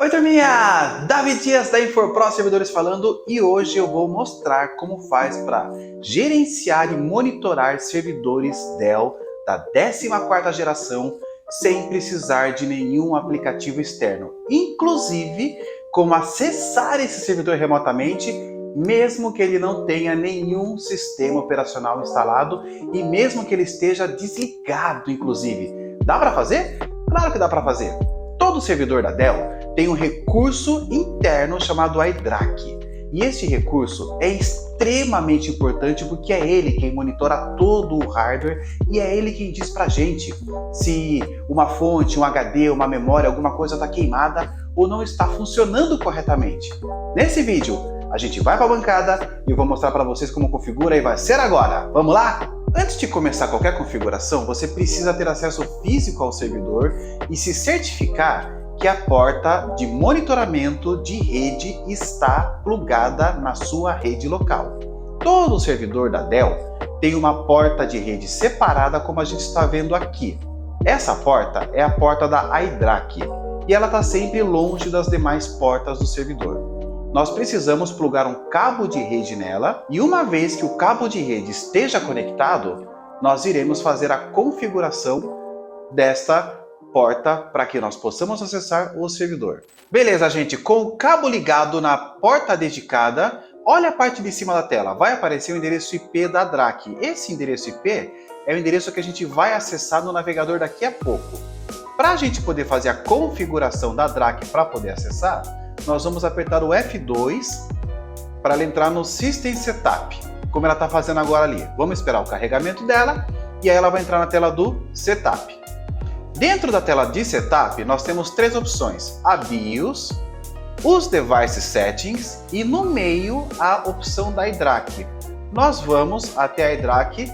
Oi, turminha! Davi Dias da InforPro Servidores falando, e hoje eu vou mostrar como faz para gerenciar e monitorar servidores Dell da 14ª geração sem precisar de nenhum aplicativo externo. Inclusive, como acessar esse servidor remotamente, mesmo que ele não tenha nenhum sistema operacional instalado e mesmo que ele esteja desligado, inclusive. Dá para fazer? Claro que dá para fazer. Todo servidor da Dell tem um recurso interno chamado iDRAC. E este recurso é extremamente importante porque é ele quem monitora todo o hardware e é ele quem diz pra gente se uma fonte, um HD, uma memória, alguma coisa está queimada ou não está funcionando corretamente. Nesse vídeo, a gente vai para a bancada e eu vou mostrar para vocês como configura e vai ser agora. Vamos lá? Antes de começar qualquer configuração, você precisa ter acesso físico ao servidor e se certificar que a porta de monitoramento de rede está plugada na sua rede local. Todo servidor da Dell tem uma porta de rede separada, como a gente está vendo aqui. Essa porta é a porta da iDRAC e ela está sempre longe das demais portas do servidor. Nós precisamos plugar um cabo de rede nela e uma vez que o cabo de rede esteja conectado, nós iremos fazer a configuração desta porta para que nós possamos acessar o servidor. Beleza, gente, com o cabo ligado na porta dedicada, olha a parte de cima da tela, vai aparecer o endereço IP da DRAC. Esse endereço IP é o endereço que a gente vai acessar no navegador daqui a pouco. Para a gente poder fazer a configuração da DRAC para poder acessar, nós vamos apertar o F2 para ela entrar no System Setup, como ela está fazendo agora ali. Vamos esperar o carregamento dela e aí ela vai entrar na tela do Setup. Dentro da tela de Setup, nós temos três opções: a BIOS, os Device Settings e no meio a opção da iDRAC. Nós vamos até a iDRAC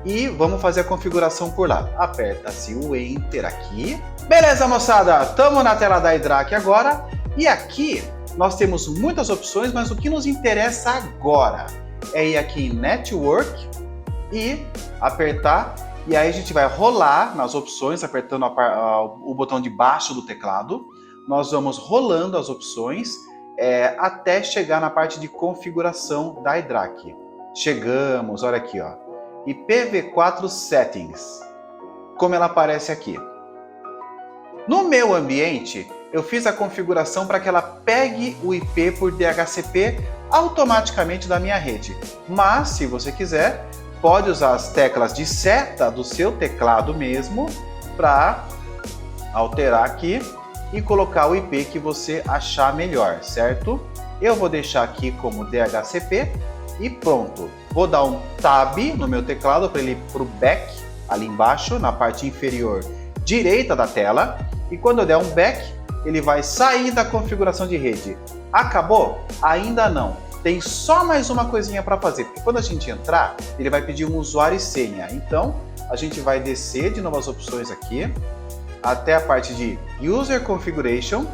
e vamos fazer a configuração por lá. Aperta-se o Enter aqui. Beleza, moçada? Estamos na tela da iDRAC agora. E aqui nós temos muitas opções, mas o que nos interessa agora é ir aqui em Network e apertar. E aí a gente vai rolar nas opções, apertando o botão de baixo do teclado. Nós vamos rolando as opções até chegar na parte de configuração da iDRAC. Chegamos, olha aqui, ó, IPv4 Settings, como ela aparece aqui. No meu ambiente, eu fiz a configuração para que ela pegue o IP por DHCP automaticamente da minha rede. Mas, se você quiser, pode usar as teclas de seta do seu teclado mesmo para alterar aqui e colocar o IP que você achar melhor, certo? Eu vou deixar aqui como DHCP e pronto. Vou dar um Tab no meu teclado para ele ir para o Back, ali embaixo, na parte inferior direita da tela. E quando eu der um Back, ele vai sair da configuração de rede. Acabou? Ainda não. Tem só mais uma coisinha para fazer, porque quando a gente entrar, ele vai pedir um usuário e senha. Então, a gente vai descer de novas opções aqui, até a parte de User Configuration,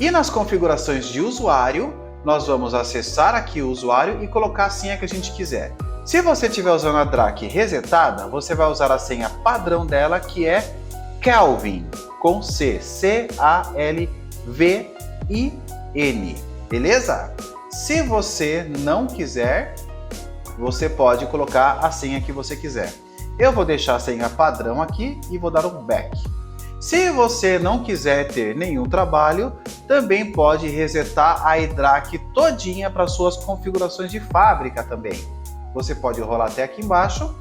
e nas configurações de usuário, nós vamos acessar aqui o usuário e colocar a senha que a gente quiser. Se você estiver usando a DRAC resetada, você vai usar a senha padrão dela, que é Calvin, com C, C-A-L-V-I-N, beleza? Se você não quiser, você pode colocar a senha que você quiser. Eu vou deixar a senha padrão aqui e vou dar um Back. Se você não quiser ter nenhum trabalho, também pode resetar a iDRAC todinha para suas configurações de fábrica também. Você pode rolar até aqui embaixo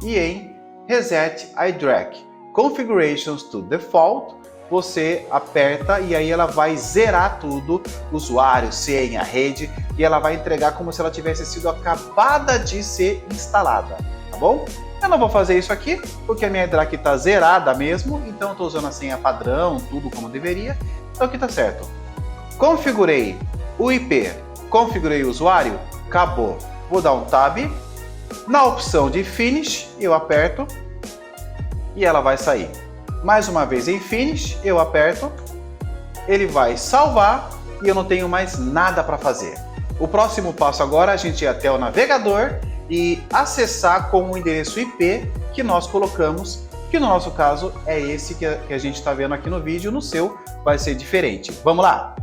e em Reset iDRAC Configurations to Default, você aperta e aí ela vai zerar tudo, usuário, senha, rede, e ela vai entregar como se ela tivesse sido acabada de ser instalada, tá bom? Eu não vou fazer isso aqui, porque a minha iDRAC está zerada mesmo, então eu estou usando a senha padrão, tudo como deveria, então aqui está certo. Configurei o IP, configurei o usuário, acabou. Vou dar um Tab, na opção de Finish eu aperto e ela vai sair. Mais uma vez em Finish, eu aperto, ele vai salvar e eu não tenho mais nada para fazer. O próximo passo agora é a gente ir até o navegador e acessar com o endereço IP que nós colocamos que no nosso caso é esse que a gente está vendo aqui no vídeo, no seu vai ser diferente. Vamos lá?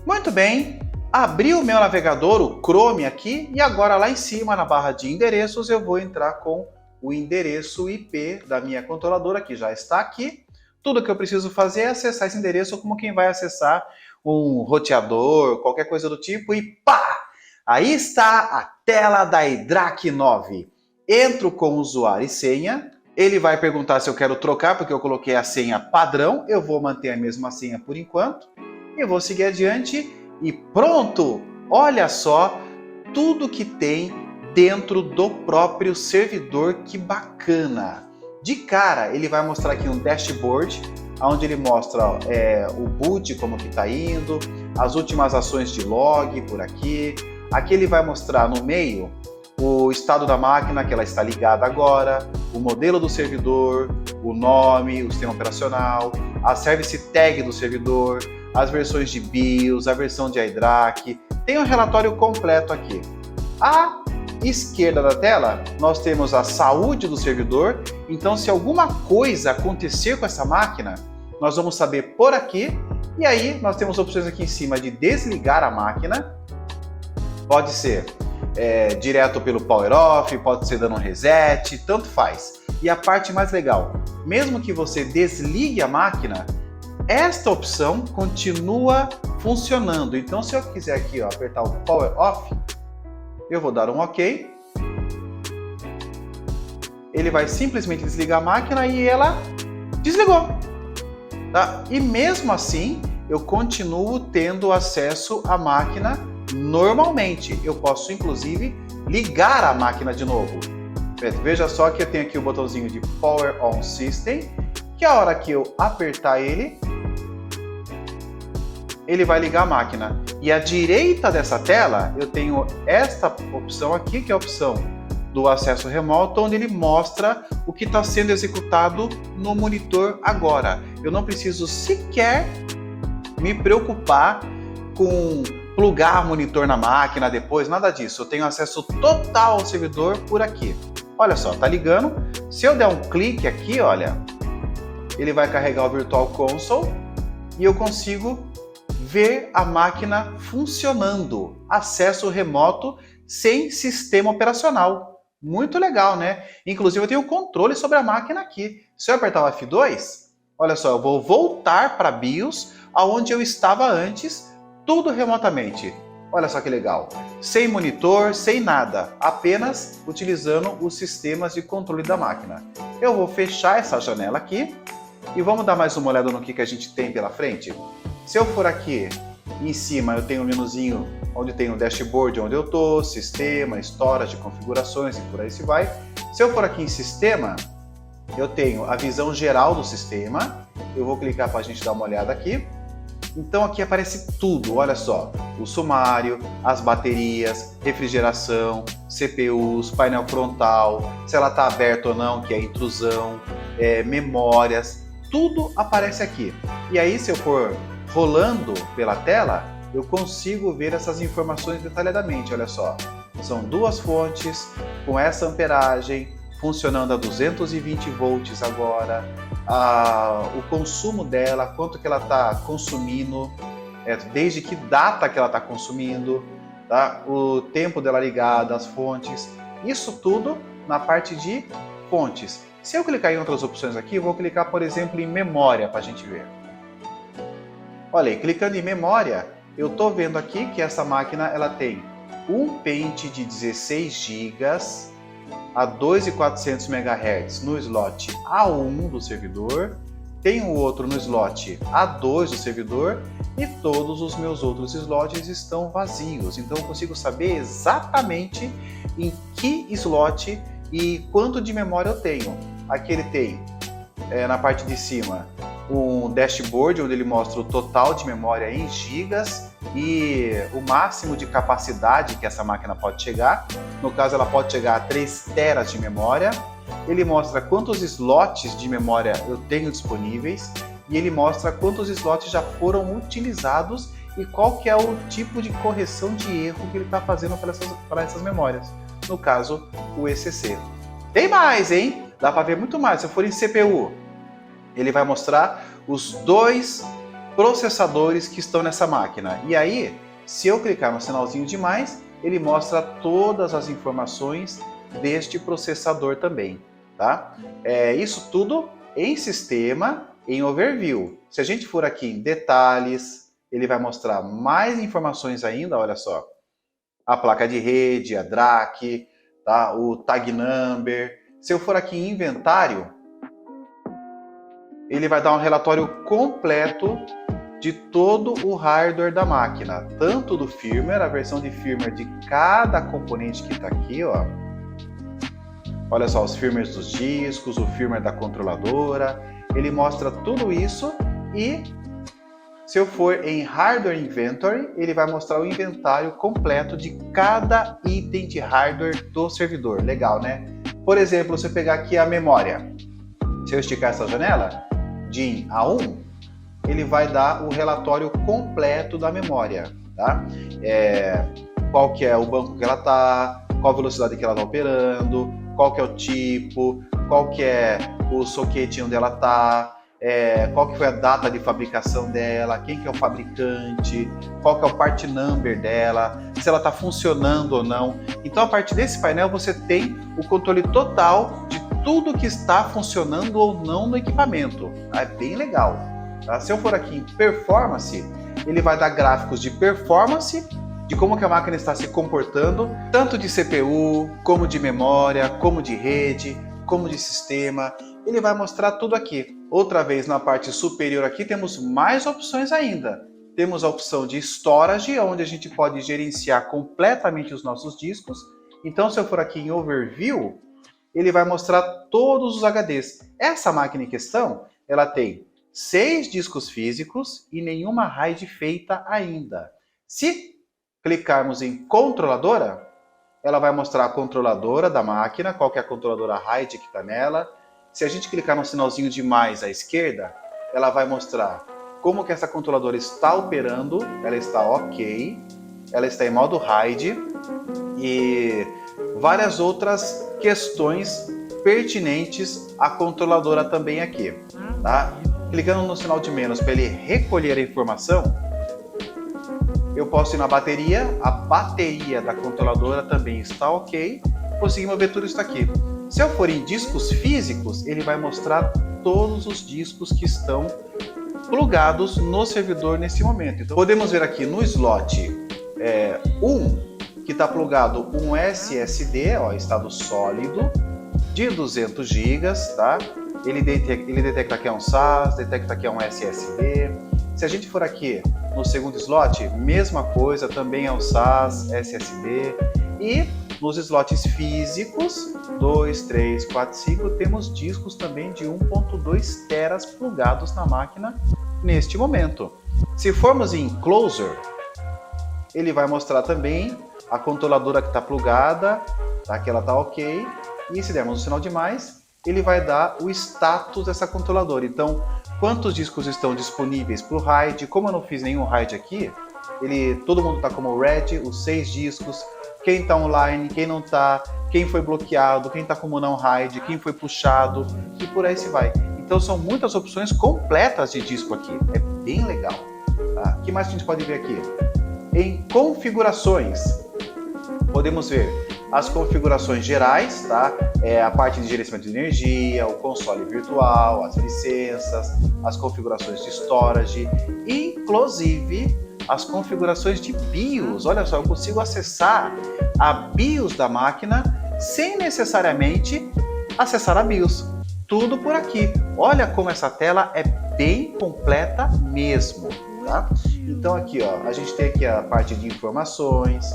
Muito bem, abri o meu navegador, o Chrome aqui, e agora lá em cima na barra de endereços eu vou entrar com o endereço IP da minha controladora, que já está aqui. Tudo que eu preciso fazer é acessar esse endereço como quem vai acessar um roteador, qualquer coisa do tipo, e pá! Aí está a tela da Hydraque 9. Entro com usuário e senha. Ele vai perguntar se eu quero trocar, porque eu coloquei a senha padrão. Eu vou manter a mesma senha por enquanto. E vou seguir adiante e pronto! Olha só tudo que tem dentro do próprio servidor, que bacana! De cara, ele vai mostrar aqui um dashboard, onde ele mostra o boot, como que está indo, as últimas ações de log por aqui. Aqui ele vai mostrar no meio o estado da máquina, que ela está ligada agora, o modelo do servidor, o nome, o sistema operacional, a service tag do servidor, as versões de BIOS, a versão de Hydraque. Tem um relatório completo aqui. À esquerda da tela, nós temos a saúde do servidor. Então, se alguma coisa acontecer com essa máquina, nós vamos saber por aqui. E aí, nós temos opções aqui em cima de desligar a máquina. Pode ser direto pelo power off, pode ser dando um reset, tanto faz. E a parte mais legal, mesmo que você desligue a máquina, esta opção continua funcionando. Então, se eu quiser aqui apertar o power off, eu vou dar um OK. Ele vai simplesmente desligar a máquina e ela desligou. Tá? E mesmo assim, eu continuo tendo acesso à máquina normalmente. Eu posso, inclusive, ligar a máquina de novo. Veja só que eu tenho aqui o botãozinho de Power On System, que a hora que eu apertar ele vai ligar a máquina. E à direita dessa tela, eu tenho esta opção aqui, que é a opção do acesso remoto, onde ele mostra o que está sendo executado no monitor agora. Eu não preciso sequer me preocupar com plugar monitor na máquina depois, nada disso. Eu tenho acesso total ao servidor por aqui. Olha só, tá ligando. Se eu der um clique aqui, olha, ele vai carregar o Virtual Console e eu consigo ver a máquina funcionando. Acesso remoto sem sistema operacional. Muito legal, né? Inclusive eu tenho controle sobre a máquina aqui. Se eu apertar o F2, olha só, eu vou voltar para BIOS, aonde eu estava antes, tudo remotamente. Olha só que legal. Sem monitor, sem nada, apenas utilizando os sistemas de controle da máquina. Eu vou fechar essa janela aqui e vamos dar mais uma olhada no que a gente tem pela frente. Se eu for aqui em cima, eu tenho um menuzinho onde tem o dashboard, onde eu estou, sistema, storage, configurações e por aí se vai. Se eu for aqui em sistema, eu tenho a visão geral do sistema. Eu vou clicar para a gente dar uma olhada aqui. Então aqui aparece tudo, olha só, o sumário, as baterias, refrigeração, CPUs, painel frontal, se ela está aberta ou não, que é intrusão, memórias, tudo aparece aqui. E aí, se eu for rolando pela tela, eu consigo ver essas informações detalhadamente, olha só. São duas fontes com essa amperagem, funcionando a 220 volts agora, o consumo dela, quanto que ela está consumindo, desde que data que ela está consumindo, tá? O tempo dela ligada, as fontes, isso tudo na parte de fontes. Se eu clicar em outras opções aqui, eu vou clicar, por exemplo, em memória para a gente ver. Olha aí, clicando em memória, eu estou vendo aqui que essa máquina ela tem um pente de 16 GB a 2.400 MHz no slot A1 do servidor, tem o outro no slot A2 do servidor e todos os meus outros slots estão vazios. Então eu consigo saber exatamente em que slot e quanto de memória eu tenho. Aqui ele tem, na parte de cima, um dashboard onde ele mostra o total de memória em gigas e o máximo de capacidade que essa máquina pode chegar. No caso, ela pode chegar a 3 teras de memória. Ele mostra quantos slots de memória eu tenho disponíveis e ele mostra quantos slots já foram utilizados e qual que é o tipo de correção de erro que ele está fazendo para essas memórias. No caso, o ECC. Tem mais, hein? Dá para ver muito mais. Se eu for em CPU, ele vai mostrar os dois processadores que estão nessa máquina. E aí, se eu clicar no sinalzinho de mais, ele mostra todas as informações deste processador também, tá? Isso tudo em sistema, em overview. Se a gente for aqui em detalhes, ele vai mostrar mais informações ainda, olha só. A placa de rede, a DRAC, tá? O tag number. Se eu for aqui em inventário, ele vai dar um relatório completo de todo o hardware da máquina, tanto do firmware, a versão de firmware de cada componente que está aqui, ó. Olha só, os firmwares dos discos, o firmware da controladora, ele mostra tudo isso. E se eu for em Hardware Inventory, ele vai mostrar o inventário completo de cada item de hardware do servidor. Legal, né? Por exemplo, se eu pegar aqui a memória, se eu esticar essa janela, DIN A1, ele vai dar o relatório completo da memória, tá? Qual que é o banco que ela está, qual a velocidade que ela está operando, qual que é o tipo, qual que é o socket onde ela está, qual que foi a data de fabricação dela, quem que é o fabricante, qual que é o part number dela, se ela está funcionando ou não. Então, a partir desse painel, você tem o controle total de tudo que está funcionando ou não no equipamento. É bem legal. Tá? Se eu for aqui em Performance, ele vai dar gráficos de performance, de como que a máquina está se comportando, tanto de CPU, como de memória, como de rede, como de sistema. Ele vai mostrar tudo aqui. Outra vez, na parte superior aqui, temos mais opções ainda. Temos a opção de Storage, onde a gente pode gerenciar completamente os nossos discos. Então, se eu for aqui em Overview, ele vai mostrar todos os HDs. Essa máquina em questão, ela tem 6 discos físicos e nenhuma RAID feita ainda. Se clicarmos em controladora, ela vai mostrar a controladora da máquina, qual que é a controladora RAID que está nela. Se a gente clicar no sinalzinho de mais à esquerda, ela vai mostrar como que essa controladora está operando, ela está ok, ela está em modo RAID e várias outras questões pertinentes à controladora também aqui, tá? Clicando no sinal de menos para ele recolher a informação, eu posso ir na bateria, a bateria da controladora também está ok, conseguimos ver tudo isso aqui. Se eu for em discos físicos, ele vai mostrar todos os discos que estão plugados no servidor nesse momento. Então, podemos ver aqui no slot 1, que está plugado um SSD, ó, estado sólido, de 200 GB, tá? Ele detecta que é um SAS, detecta que é um SSD. Se a gente for aqui no segundo slot, mesma coisa, também é um SAS, SSD. E nos slots físicos, 2, 3, 4, 5, temos discos também de 1.2 teras plugados na máquina neste momento. Se formos em Closer, ele vai mostrar também a controladora que está plugada, tá? Que ela está ok. E se dermos um sinal de mais, ele vai dar o status dessa controladora. Então, quantos discos estão disponíveis para o RAID? Como eu não fiz nenhum RAID aqui, todo mundo está como RAID, os 6 discos, quem está online, quem não está, quem foi bloqueado, quem está como não RAID, quem foi puxado e por aí se vai. Então são muitas opções completas de disco aqui, é bem legal. Tá? O que mais a gente pode ver aqui? Em configurações, podemos ver as configurações gerais, tá? A parte de gerenciamento de energia, o console virtual, as licenças, as configurações de storage, inclusive as configurações de BIOS. Olha só, eu consigo acessar a BIOS da máquina sem necessariamente acessar a BIOS. Tudo por aqui. Olha como essa tela é bem completa mesmo, tá? Então aqui, ó, a gente tem aqui a parte de informações,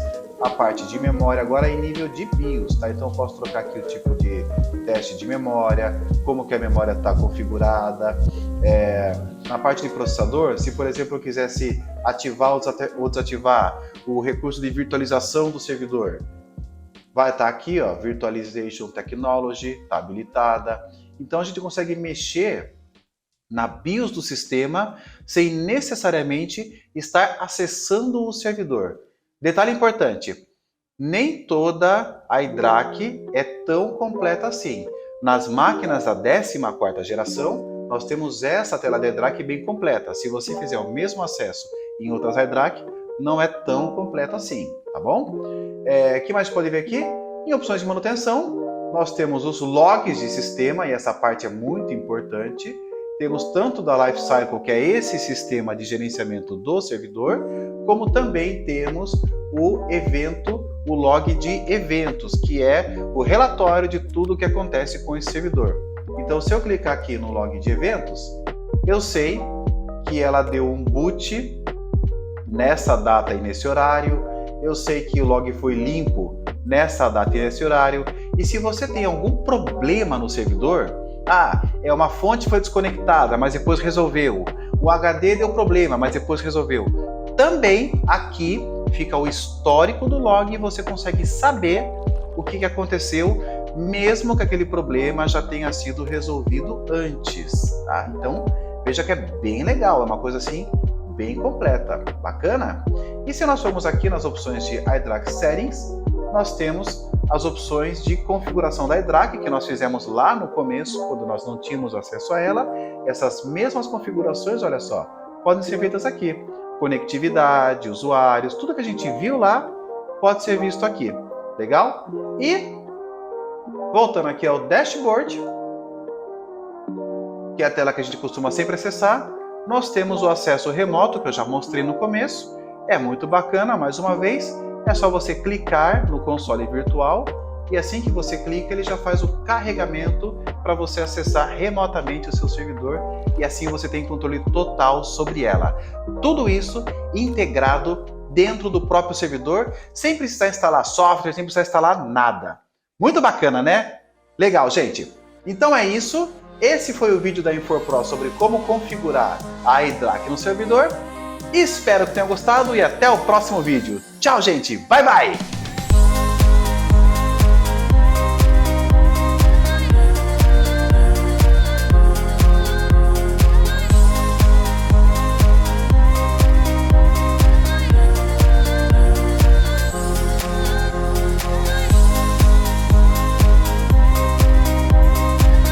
a parte de memória, agora em nível de BIOS, tá? Então eu posso trocar aqui o tipo de teste de memória, como que a memória está configurada. Na parte de processador, se por exemplo eu quisesse ativar ou desativar o recurso de virtualização do servidor, vai estar aqui, ó, Virtualization Technology, está habilitada. Então a gente consegue mexer na BIOS do sistema sem necessariamente estar acessando o servidor. Detalhe importante, nem toda a iDRAC é tão completa assim. Nas máquinas da 14ª geração, nós temos essa tela da iDRAC bem completa. Se você fizer o mesmo acesso em outras iDRAC, não é tão completo assim, tá bom? O que mais pode ver aqui? Em opções de manutenção, nós temos os logs de sistema, e essa parte é muito importante. Temos tanto da Lifecycle, que é esse sistema de gerenciamento do servidor, como também temos o evento, o log de eventos, que é o relatório de tudo que acontece com esse servidor. Então, se eu clicar aqui no log de eventos, eu sei que ela deu um boot nessa data e nesse horário, eu sei que o log foi limpo nessa data e nesse horário, e se você tem algum problema no servidor, uma fonte foi desconectada, mas depois resolveu, o HD deu problema, mas depois resolveu. Também aqui fica o histórico do log e você consegue saber o que aconteceu, mesmo que aquele problema já tenha sido resolvido antes. Tá? Então, veja que é bem legal, é uma coisa assim bem completa, bacana? E se nós formos aqui nas opções de iDRAC Settings, nós temos as opções de configuração da iDRAC, que nós fizemos lá no começo, quando nós não tínhamos acesso a ela. Essas mesmas configurações, olha só, podem ser feitas aqui. Conectividade, usuários, tudo que a gente viu lá pode ser visto aqui. Legal? E voltando aqui ao dashboard, que é a tela que a gente costuma sempre acessar, nós temos o acesso remoto, que eu já mostrei no começo. É muito bacana, mais uma vez, é só você clicar no console virtual e assim que você clica, ele já faz o carregamento para você acessar remotamente o seu servidor e assim você tem controle total sobre ela. Tudo isso integrado dentro do próprio servidor, sem precisar instalar software, sem precisar instalar nada. Muito bacana, né? Legal, gente. Então é isso. Esse foi o vídeo da InforPro sobre como configurar a iDRAC no servidor. Espero que tenham gostado e até o próximo vídeo. Tchau, gente. Bye, bye!